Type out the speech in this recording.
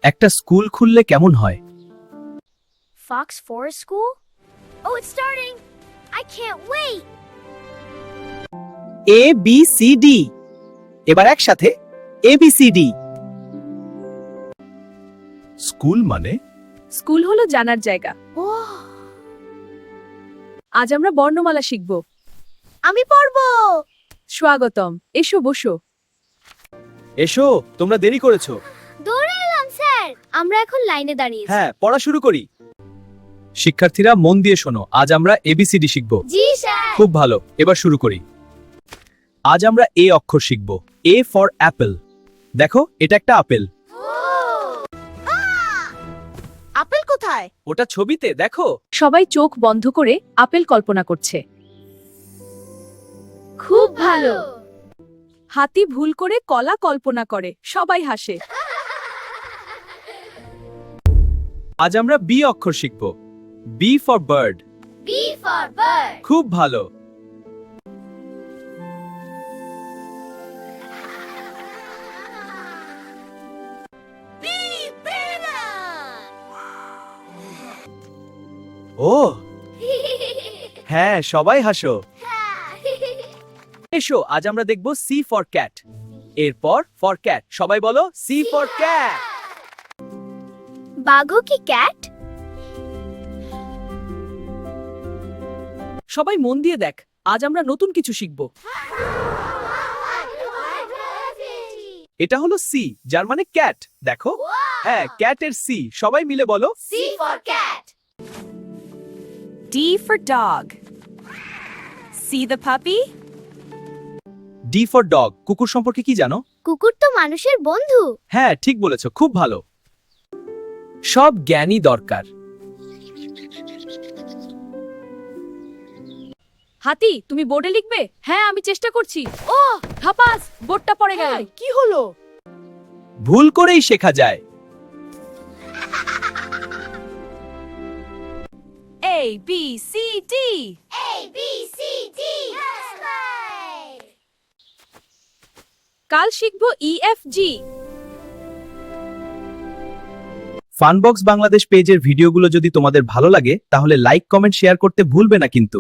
একটা স্কুল খুললে কেমন হয়? Fox Forest School? Oh, it's starting! I can't wait! A B C D. এবার একসাথে A B C D. School মানে? স্কুল হলো জানার জায়গা। আজ আমরা বর্ণমালা শিখব। আমি পড়বো! স্বাগতম, এসো বসো। এসো, তোমরা দেরি করেছো। দৌড়ে এলাম স্যার! আমরা এখন লাইনে দাঁড়িয়েছি। হ্যাঁ, পড়া শুরু করি। শিক্ষার্থীরা মন দিয়ে শোনো, আজ আমরা এবিসিডি শিখব। জি স্যার! খুব ভালো, এবার শুরু করি। আজ আমরা এ অক্ষর শিখব। A for Apple. দেখো, এটা একটা আপেল। আপেল কোথায়? ওটা ছবিতে দেখো। সবাই চোখ বন্ধ করে আপেল কল্পনা করছে। খুব ভালো! হাতি ভুল করে কলা কল্পনা করে, সবাই হাসে। আজ আমরা বি অক্ষর শিখব। B for bird. B for bird! খুব ভালো। ও হ্যাঁ, সবাই হাসো। এসো, আজ আমরা দেখব সি ফর ক্যাট। এরপর ফর ক্যাট, সবাই বলো সি ফর ক্যাট। বাঘও কি ক্যাট? সবাই মন দিয়ে দেখ, আজ আমরা নতুন কিছু শিখব। এটা হলো সি, যার মানে ক্যাট। দেখো, হ্যাঁ, ক্যাটের সি। সবাই মিলে বলো C for cat! D for dog. See the puppy? D for dog. কুকুর সম্পর্কে কি জানো? কুকুর তো মানুষের বন্ধু। হ্যাঁ, ঠিক বলেছো, খুব ভালো। সব জ্ঞানই দরকার। হাতি, তুমি বোর্ডে লিখবে? হ্যাঁ, আমি চেষ্টা করছি। ও ধাপাস, বোর্ডটা পড়ে গেল। কি হলো? ভুল করেই শেখা যায়। A B C D. A, B, C, D! That's right! কাল শিখব E F G. Funbox Bangladesh পেজের ভিডিওগুলো যদি তোমাদের ভালো লাগে তাহলে লাইক, কমেন্ট, শেয়ার করতে ভুলবে না কিন্তু।